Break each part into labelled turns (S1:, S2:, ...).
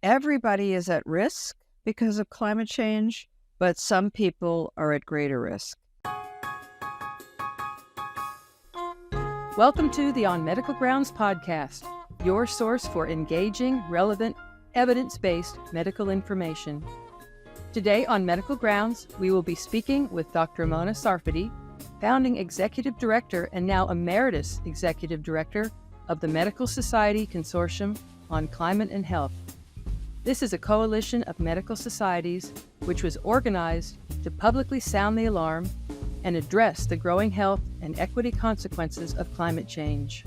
S1: Everybody is at risk because of climate change, but some people are at greater risk.
S2: Welcome to the On Medical Grounds podcast, your source for engaging, relevant, evidence-based medical information. Today on Medical Grounds, we will be speaking with Dr. Mona Sarfaty, founding Executive Director and now Emeritus Executive Director of the Medical Society Consortium on Climate and Health. This is a coalition of medical societies which was organized to publicly sound the alarm and address the growing health and equity consequences of climate change.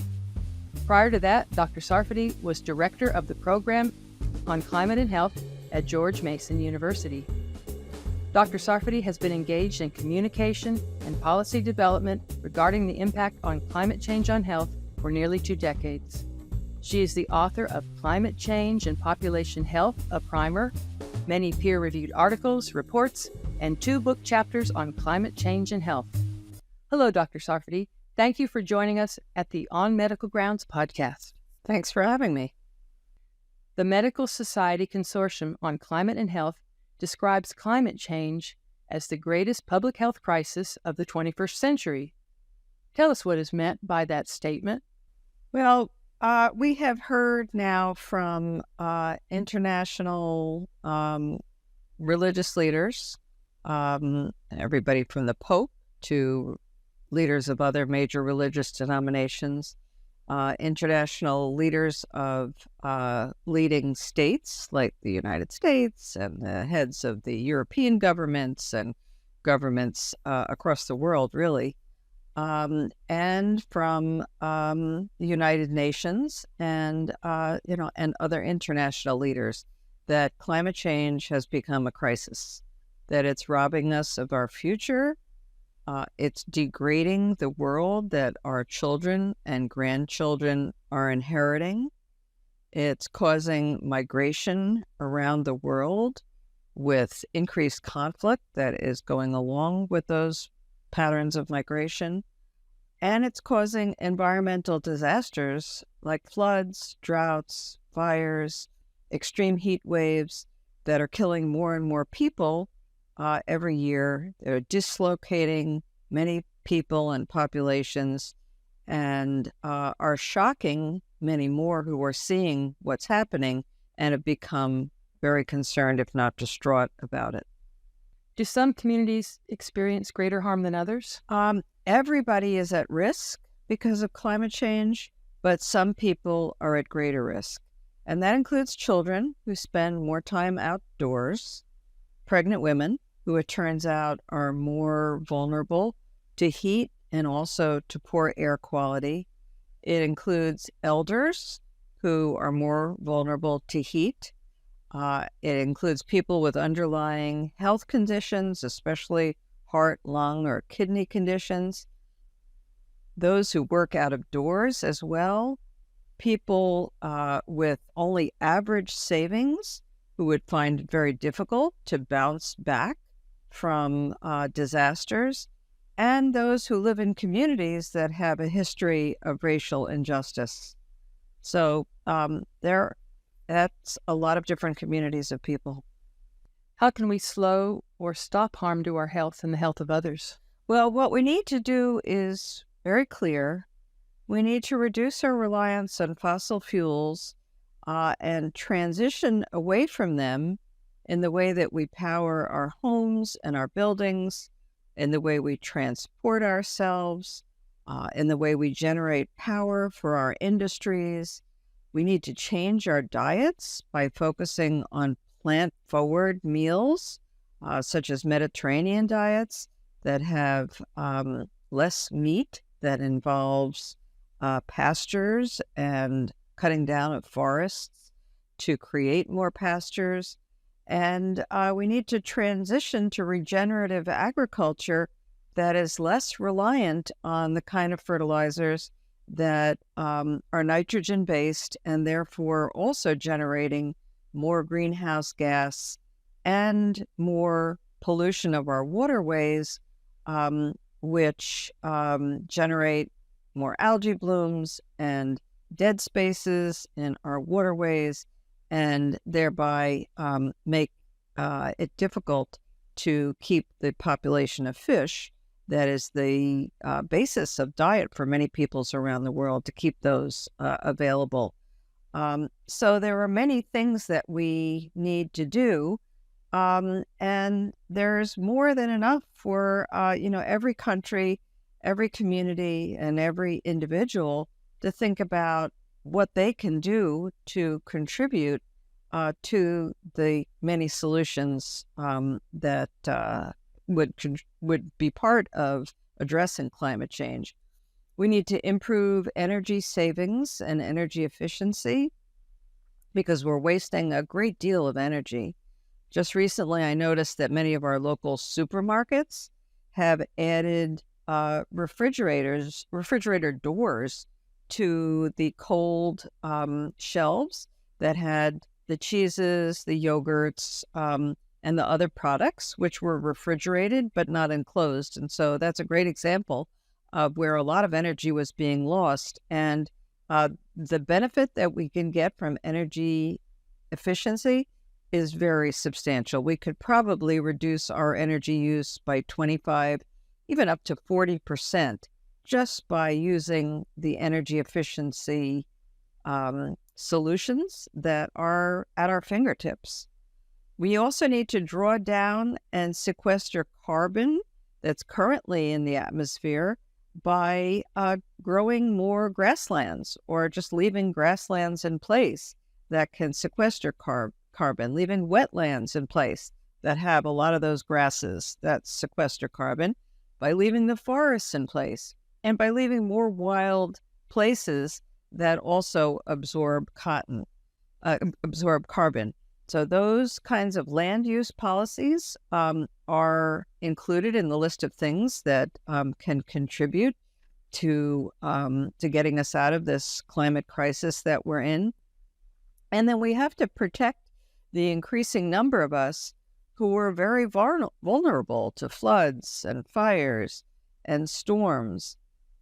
S2: Prior to that, Dr. Sarfaty was director of the Programon Climate and Health at George Mason University. Dr. Sarfaty has been engaged in communication and policy development regarding the impact on climate change on health for nearly 2 decades. She is the author of Climate Change and Population Health, a primer, many peer-reviewed articles, reports, and 2 book chapters on climate change and health. Hello, Dr. Sarfaty. Thank you for joining us at the On Medical Grounds podcast.
S1: Thanks for having me.
S2: The Medical Society Consortium on Climate and Health describes climate change as the greatest public health crisis of the 21st century. Tell us what is meant by that statement.
S1: Well, we have heard now from international religious leaders, everybody from the Pope to leaders of other major religious denominations, international leaders of leading states like the United States and the heads of the European governments and governments across the world, really. And from the United Nations and other international leaders, that climate change has become a crisis, that it's robbing us of our future, it's degrading the world that our children and grandchildren are inheriting, it's causing migration around the world with increased conflict that is going along with those patterns of migration, and it's causing environmental disasters like floods, droughts, fires, extreme heat waves that are killing more and more people every year. They're dislocating many people and populations and are shocking many more who are seeing what's happening and have become very concerned, if not distraught, about it.
S2: Do some communities experience greater harm than others?
S1: Everybody is at risk because of climate change, but some people are at greater risk. And that includes children who spend more time outdoors, pregnant women who it turns out are more vulnerable to heat and also to poor air quality. It includes elders who are more vulnerable to heat. It includes people with underlying health conditions, especially heart, lung, or kidney conditions. Those who work out of doors as well. People with only average savings who would find it very difficult to bounce back from disasters. And those who live in communities that have a history of racial injustice. So that's a lot of different communities of people.
S2: How can we slow or stop harm to our health and the health of others?
S1: Well, what we need to do is very clear. We need to reduce our reliance on fossil fuels and transition away from them in the way that we power our homes and our buildings, in the way we transport ourselves, in the way we generate power for our industries. We need to change our diets by focusing on plant-forward meals, such as Mediterranean diets that have less meat, that involves pastures and cutting down of forests to create more pastures. And we need to transition to regenerative agriculture that is less reliant on the kind of fertilizers that are nitrogen-based and therefore also generating more greenhouse gas and more pollution of our waterways, which generate more algae blooms and dead spaces in our waterways and thereby make it difficult to keep the population of fish that is the basis of diet for many peoples around the world, to keep those available. So there are many things that we need to do, and there's more than enough for every country, every community, and every individual to think about what they can do to contribute to the many solutions that would be part of addressing climate change. We need to improve energy savings and energy efficiency because we're wasting a great deal of energy. Just recently, I noticed that many of our local supermarkets have added refrigerator doors to the cold shelves that had the cheeses, the yogurts, and the other products, which were refrigerated but not enclosed. And so that's a great example of where a lot of energy was being lost. And the benefit that we can get from energy efficiency is very substantial. We could probably reduce our energy use by 25, even up to 40%, just by using the energy efficiency solutions that are at our fingertips. We also need to draw down and sequester carbon that's currently in the atmosphere by growing more grasslands, or just leaving grasslands in place that can sequester carbon, leaving wetlands in place that have a lot of those grasses that sequester carbon, by leaving the forests in place, and by leaving more wild places that also absorb carbon. So those kinds of land use policies are included in the list of things that can contribute to getting us out of this climate crisis that we're in. And then we have to protect the increasing number of us who are very vulnerable to floods and fires and storms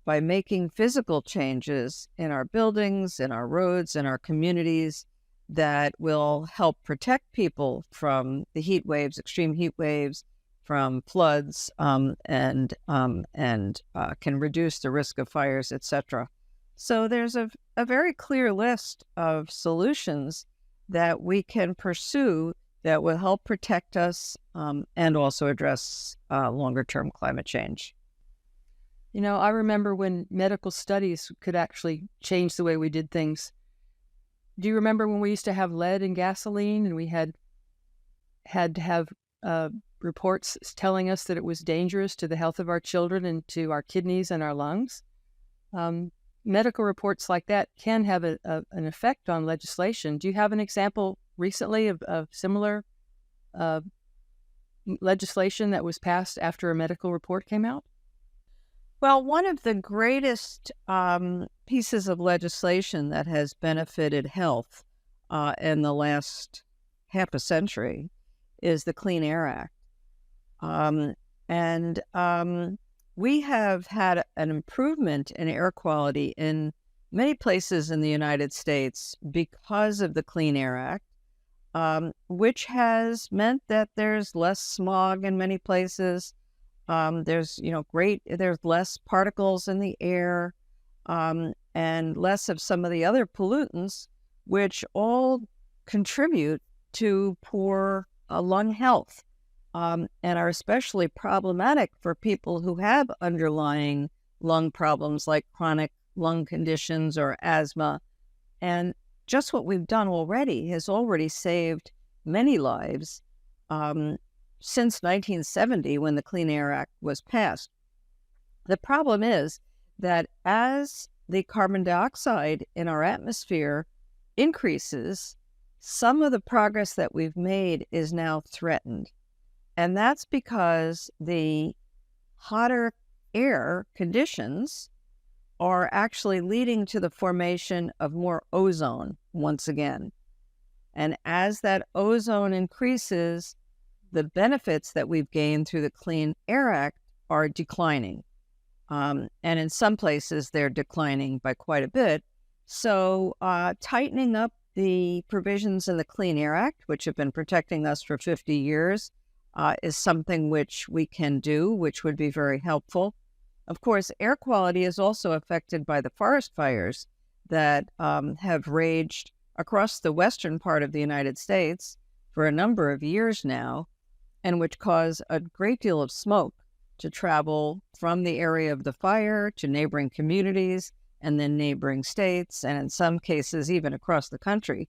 S1: by making physical changes in our buildings, in our roads, in our communities that will help protect people from the heat waves, extreme heat waves, from floods, and can reduce the risk of fires, etc. So there's a very clear list of solutions that we can pursue that will help protect us and also address longer-term climate change.
S2: You know, I remember when medical studies could actually change the way we did things. Do you remember when we used to have lead in gasoline, and we had to have reports telling us that it was dangerous to the health of our children and to our kidneys and our lungs? Medical reports like that can have an effect on legislation. Do you have an example recently of similar legislation that was passed after a medical report came out?
S1: Well, one of the greatest pieces of legislation that has benefited health in the last half a century is the Clean Air Act. We have had an improvement in air quality in many places in the United States because of the Clean Air Act, which has meant that there's less smog in many places. There's less particles in the air, and less of some of the other pollutants, which all contribute to poor lung health, and are especially problematic for people who have underlying lung problems like chronic lung conditions or asthma. And just what we've done already has already saved many lives since 1970, when the Clean Air Act was passed. The problem is that as the carbon dioxide in our atmosphere increases, some of the progress that we've made is now threatened. And that's because the hotter air conditions are actually leading to the formation of more ozone once again. And as that ozone increases, the benefits that we've gained through the Clean Air Act are declining. And in some places, they're declining by quite a bit. So tightening up the provisions in the Clean Air Act, which have been protecting us for 50 years, is something which we can do, which would be very helpful. Of course, air quality is also affected by the forest fires that have raged across the western part of the United States for a number of years now, and which cause a great deal of smoke to travel from the area of the fire to neighboring communities and then neighboring states, and in some cases, even across the country.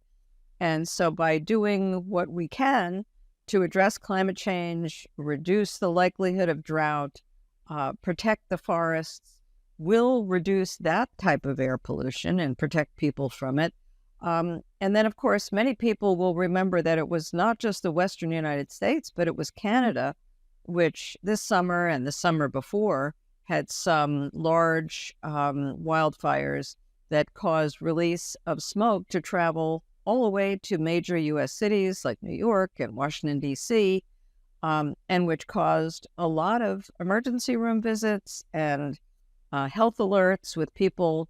S1: And so by doing what we can to address climate change, reduce the likelihood of drought, protect the forests, will reduce that type of air pollution and protect people from it. And then, of course, many people will remember that it was not just the Western United States, but it was Canada, which this summer and the summer before had some large wildfires that caused release of smoke to travel all the way to major U.S. cities like New York and Washington, D.C., and which caused a lot of emergency room visits and health alerts with people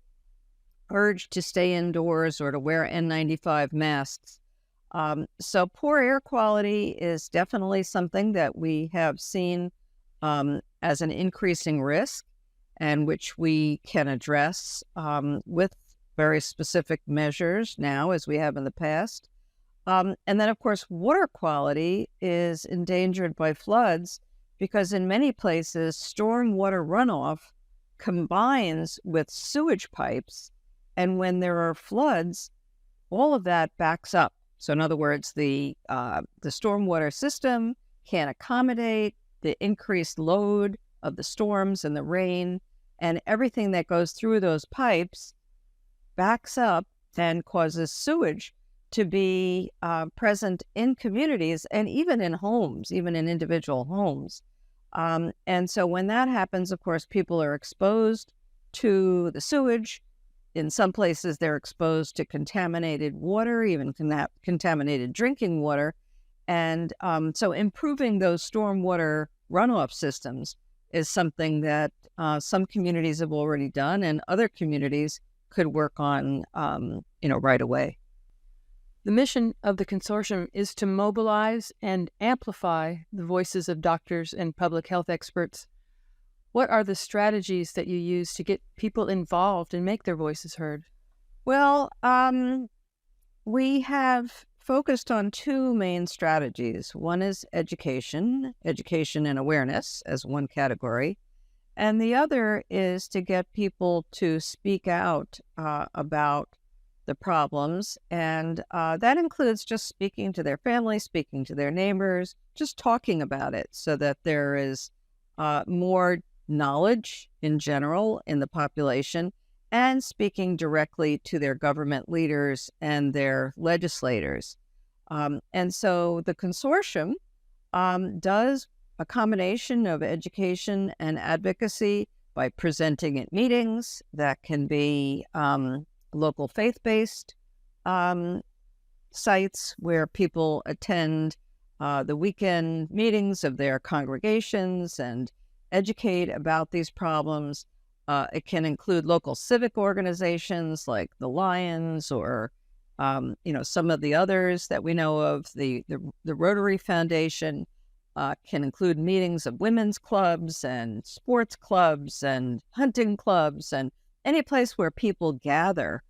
S1: urged to stay indoors or to wear N95 masks. So poor air quality is definitely something that we have seen as an increasing risk, and which we can address with very specific measures now, as we have in the past. And then, of course, water quality is endangered by floods because in many places, stormwater runoff combines with sewage pipes. And when there are floods, all of that backs up. So in other words, the stormwater system can't accommodate the increased load of the storms and the rain, and everything that goes through those pipes backs up and causes sewage to be present in communities and even in homes, even in individual homes. And so when that happens, of course, people are exposed to the sewage. In some places, they're exposed to contaminated water, even contaminated drinking water. And so improving those stormwater runoff systems is something that some communities have already done, and other communities could work on, right away.
S2: The mission of the consortium is to mobilize and amplify the voices of doctors and public health experts. What are the strategies that you use to get people involved and make their voices heard?
S1: Well, we have focused on two main strategies. One is education and awareness as one category. And the other is to get people to speak out about the problems. And that includes just speaking to their family, speaking to their neighbors, just talking about it so that there is more knowledge in general in the population, and speaking directly to their government leaders and their legislators. And so the consortium does a combination of education and advocacy by presenting at meetings that can be local faith-based sites where people attend the weekend meetings of their congregations and educate about these problems. It can include local civic organizations like the Lions or, some of the others that we know of. The Rotary Foundation can include meetings of women's clubs and sports clubs and hunting clubs, and any place where people gather.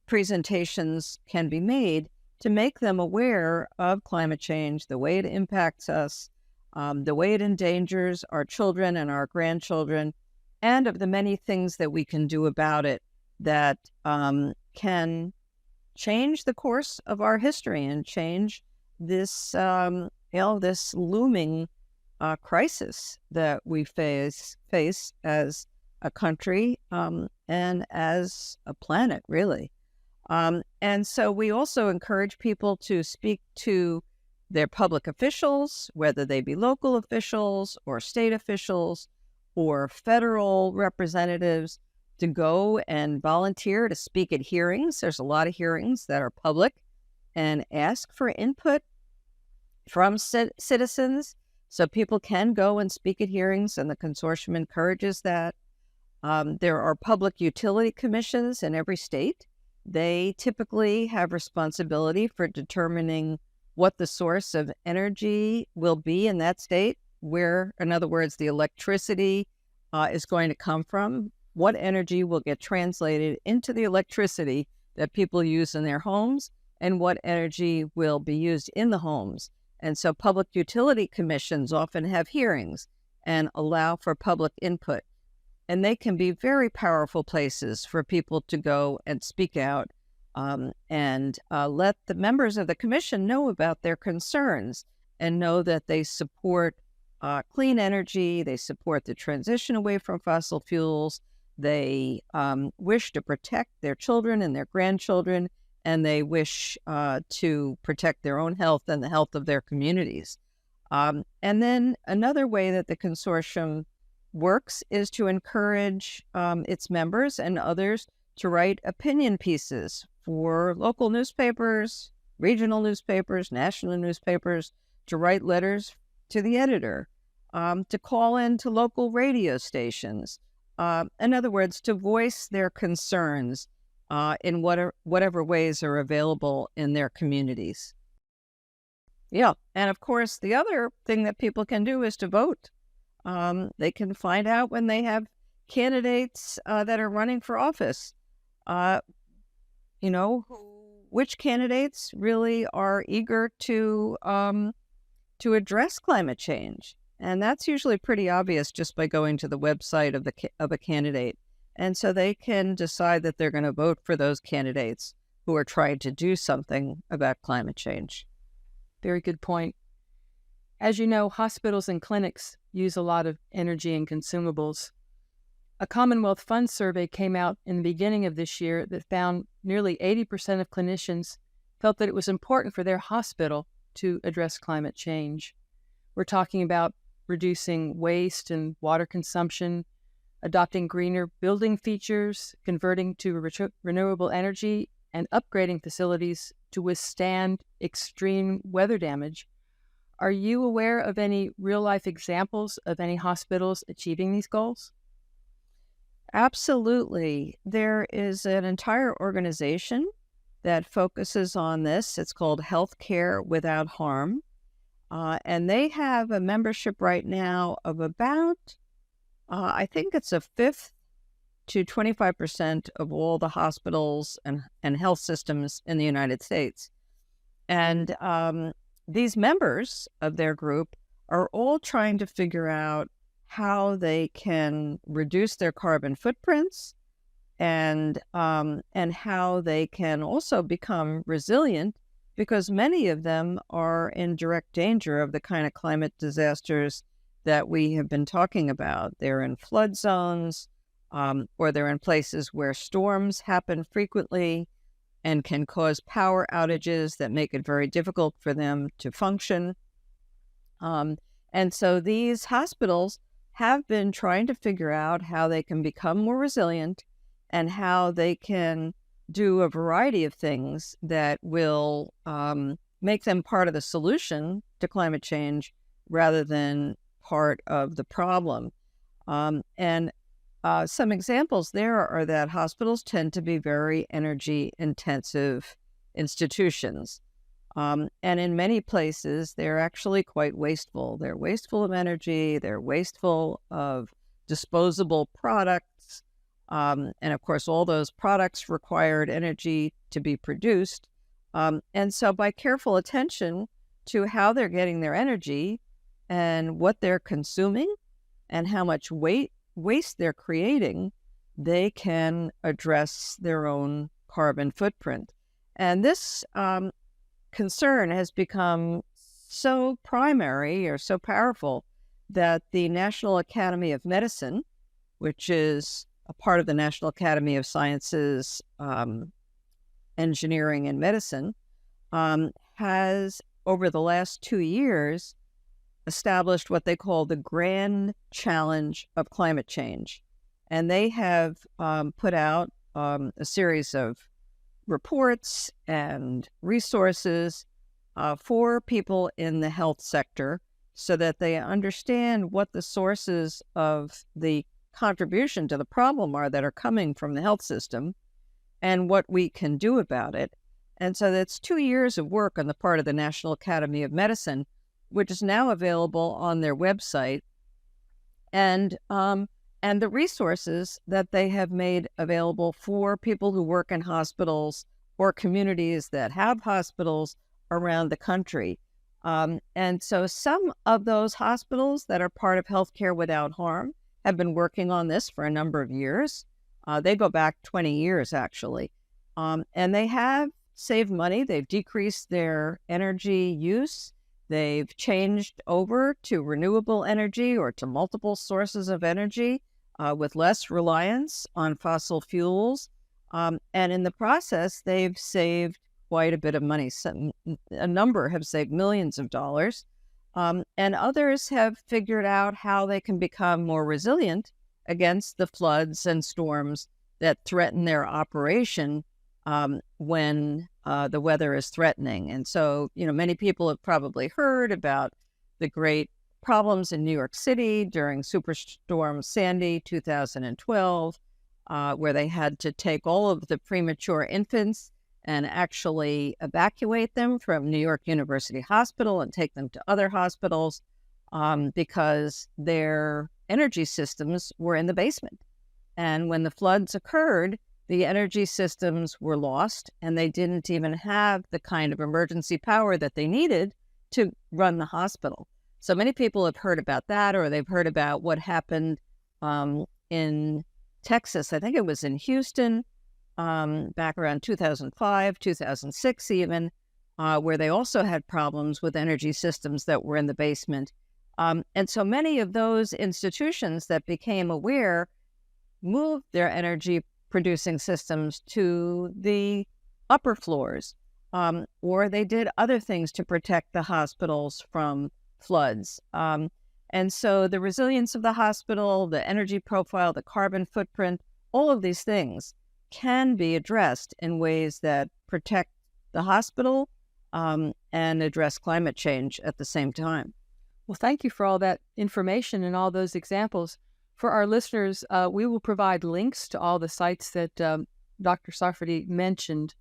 S1: Presentations can be made to make them aware of climate change, the way it impacts us, the way it endangers our children and our grandchildren, and of the many things that we can do about it that can change the course of our history and change this, this looming crisis that we face as a country and as a planet, really. And so we also encourage people to speak to their public officials, whether they be local officials or state officials or federal representatives, to go and volunteer to speak at hearings. There's a lot of hearings that are public, and ask for input from citizens so people can go and speak at hearings, and the consortium encourages that. There are public utility commissions in every state They typically have responsibility for determining what the source of energy will be in that state, where, in other words, the electricity is going to come from, what energy will get translated into the electricity that people use in their homes, and what energy will be used in the homes. And so public utility commissions often have hearings and allow for public input. And they can be very powerful places for people to go and speak out and let the members of the commission know about their concerns and know that they support clean energy, they support the transition away from fossil fuels, they wish to protect their children and their grandchildren, and they wish to protect their own health and the health of their communities. And then another way that the consortium works is to encourage its members and others to write opinion pieces for local newspapers, regional newspapers, national newspapers, to write letters to the editor, to call in to local radio stations. In other words, to voice their concerns in whatever ways are available in their communities. Yeah, and of course, the other thing that people can do is to vote. They can find out when they have candidates that are running for office, which candidates really are eager to address climate change. And that's usually pretty obvious just by going to the website of a candidate. And so they can decide that they're going to vote for those candidates who are trying to do something about climate change.
S2: Very good point. As you know, hospitals and clinics use a lot of energy and consumables. A Commonwealth Fund survey came out in the beginning of this year that found nearly 80% of clinicians felt that it was important for their hospital to address climate change. We're talking about reducing waste and water consumption, adopting greener building features, converting to renewable energy, and upgrading facilities to withstand extreme weather damage. Are you aware of any real-life examples of any hospitals achieving these goals?
S1: Absolutely. There is an entire organization that focuses on this. It's called Healthcare Without Harm. And they have a membership right now of about, I think it's a fifth to 25% of all the hospitals and health systems in the United States. And these members of their group are all trying to figure out how they can reduce their carbon footprints and how they can also become resilient, because many of them are in direct danger of the kind of climate disasters that we have been talking about. They're in flood zones, or they're in places where storms happen frequently and can cause power outages that make it very difficult for them to function. And so these hospitals have been trying to figure out how they can become more resilient and how they can do a variety of things that will make them part of the solution to climate change rather than part of the problem. And some examples there are that hospitals tend to be very energy-intensive institutions. And in many places, they're actually quite wasteful. They're wasteful of energy. They're wasteful of disposable products. And of course, all those products required energy to be produced. And so by careful attention to how they're getting their energy and what they're consuming and how much waste they're creating, they can address their own carbon footprint. And this concern has become so primary or so powerful that the National Academy of Medicine, which is a part of the National Academy of Sciences, Engineering, and Medicine, has, over the last 2 years, established what they call the Grand Challenge of Climate Change. And they have put out a series of reports and resources for people in the health sector so that they understand what the sources of the contribution to the problem are that are coming from the health system, and what we can do about it. And so that's 2 years of work on the part of the National Academy of Medicine, which is now available on their website. And the resources that they have made available for people who work in hospitals or communities that have hospitals around the country. And so some of those hospitals that are part of Healthcare Without Harm have been working on this for a number of years. They go back 20 years, actually. And they have saved money. They've decreased their energy use. They've changed over to renewable energy or to multiple sources of energy with less reliance on fossil fuels. And in the process, they've saved quite a bit of money. A number have saved millions of dollars. And others have figured out how they can become more resilient against the floods and storms that threaten their operation when the weather is threatening. And so, many people have probably heard about the great problems in New York City during Superstorm Sandy 2012, where they had to take all of the premature infants and actually evacuate them from New York University Hospital and take them to other hospitals because their energy systems were in the basement. And when the floods occurred, the energy systems were lost, and they didn't even have the kind of emergency power that they needed to run the hospital. So many people have heard about that, or they've heard about what happened in Texas. I think it was in Houston, back around 2005, 2006 even, where they also had problems with energy systems that were in the basement. And so many of those institutions that became aware moved their energy producing systems to the upper floors, or they did other things to protect the hospitals from floods. And so the resilience of the hospital, the energy profile, the carbon footprint, all of these things can be addressed in ways that protect the hospital and address climate change at the same time.
S2: Well, thank you for all that information and all those examples. For our listeners, we will provide links to all the sites that Dr. Sarfaty mentioned.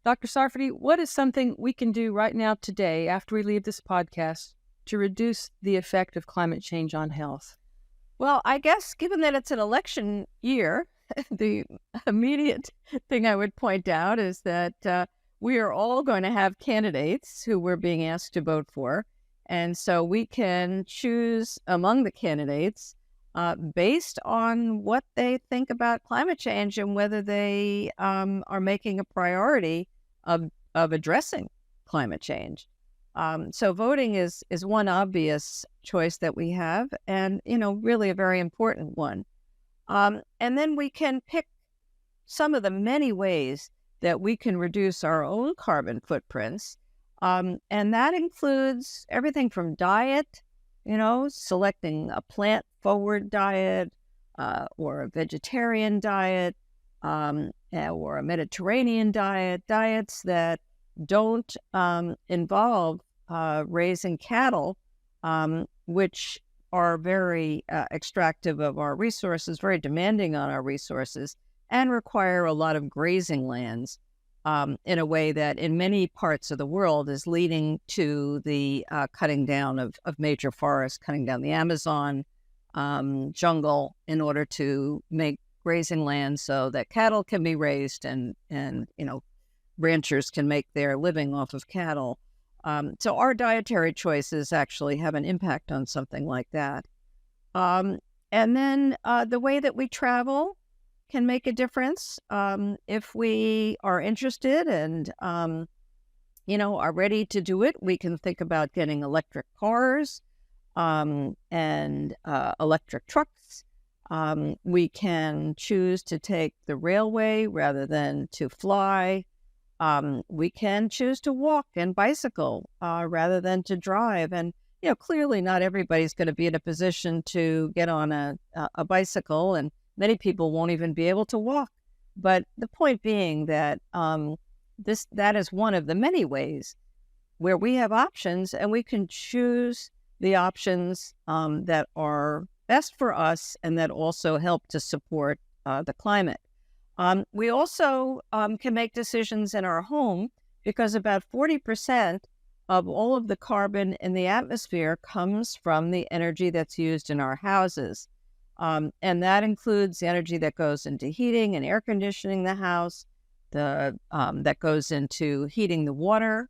S2: Dr. Sarfaty, what is something we can do right now today after we leave this podcast to reduce the effect of climate change on health?
S1: Well, I guess given that it's an election year, the immediate thing I would point out is that we are all going to have candidates who we're being asked to vote for. And so we can choose among the candidates based on what they think about climate change and whether they are making a priority of addressing climate change. So voting is one obvious choice that we have, and really a very important one. And then we can pick some of the many ways that we can reduce our own carbon footprints, and that includes everything from diet, selecting a plant-forward diet or a vegetarian diet or a Mediterranean diet, diets that don't involve raising cattle, which are very extractive of our resources, very demanding on our resources, and require a lot of grazing lands in a way that in many parts of the world is leading to the cutting down of major forests, cutting down the Amazon jungle in order to make grazing lands so that cattle can be raised and ranchers can make their living off of cattle. So our dietary choices actually have an impact on something like that. And then the way that we travel can make a difference. If we are interested and, are ready to do it, we can think about getting electric cars and electric trucks. We can choose to take the railway rather than to fly. We can choose to walk and bicycle rather than to drive. And, clearly not everybody's going to be in a position to get on a bicycle, and many people won't even be able to walk. But the point being that that is one of the many ways where we have options, and we can choose the options that are best for us and that also help to support the climate. We also can make decisions in our home because about 40% of all of the carbon in the atmosphere comes from the energy that's used in our houses. And that includes the energy that goes into heating and air conditioning the house, that goes into heating the water,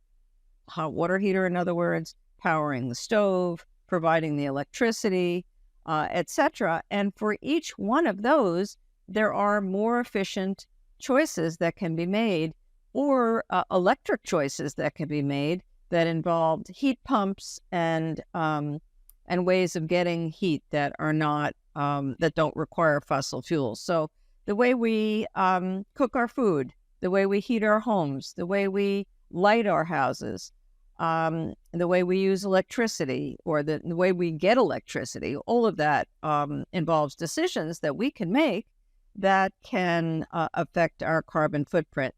S1: hot water heater, in other words, powering the stove, providing the electricity, etc. And for each one of those, there are more efficient choices that can be made, or electric choices that can be made that involved heat pumps and ways of getting heat that are not that don't require fossil fuels. So the way we cook our food, the way we heat our homes, the way we light our houses, the way we use electricity, or the way we get electricity, all of that involves decisions that we can make that can affect our carbon footprint.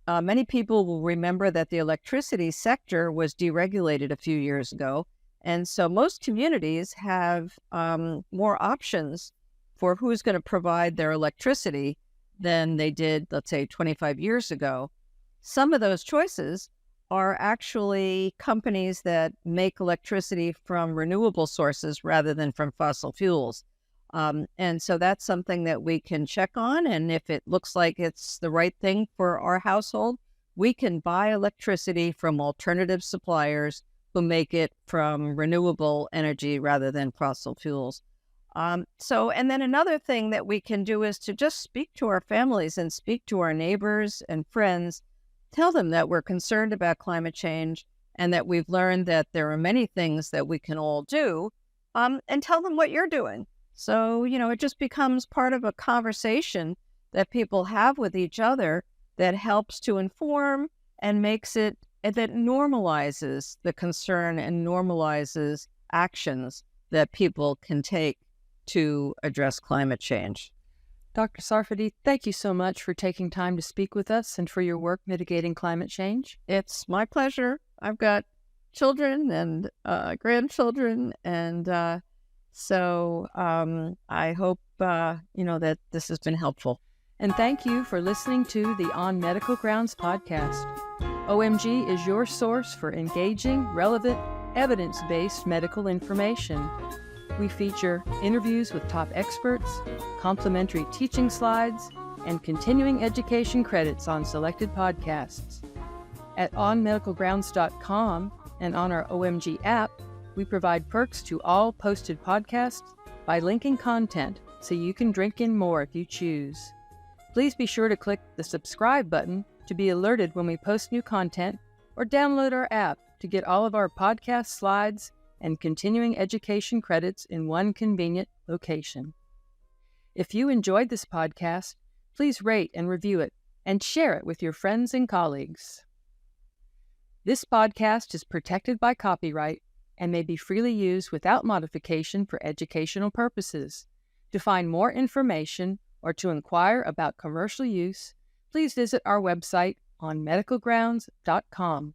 S1: Many people will remember that the electricity sector was deregulated a few years ago. And so most communities have more options for who's going to provide their electricity than they did, let's say, 25 years ago. Some of those choices are actually companies that make electricity from renewable sources rather than from fossil fuels. And so that's something that we can check on. And if it looks like it's the right thing for our household, we can buy electricity from alternative suppliers who make it from renewable energy rather than fossil fuels. And then another thing that we can do is to just speak to our families and speak to our neighbors and friends, tell them that we're concerned about climate change and that we've learned that there are many things that we can all do, and tell them what you're doing. So, it just becomes part of a conversation that people have with each other that helps to inform and that normalizes the concern and normalizes actions that people can take to address climate change.
S2: Dr. Sarfaty, thank you so much for taking time to speak with us and for your work mitigating climate change.
S1: It's my pleasure. I've got children and grandchildren, and so I hope, that this has been helpful.
S2: And thank you for listening to the On Medical Grounds podcast. OMG is your source for engaging, relevant, evidence-based medical information. We feature interviews with top experts, complimentary teaching slides, and continuing education credits on selected podcasts. At onmedicalgrounds.com and on our OMG app, we provide perks to all posted podcasts by linking content so you can drink in more if you choose. Please be sure to click the subscribe button to be alerted when we post new content, or download our app to get all of our podcast slides and continuing education credits in one convenient location. If you enjoyed this podcast, please rate and review it and share it with your friends and colleagues. This podcast is protected by copyright and may be freely used without modification for educational purposes. To find more information or to inquire about commercial use, please visit our website on medicalgrounds.com.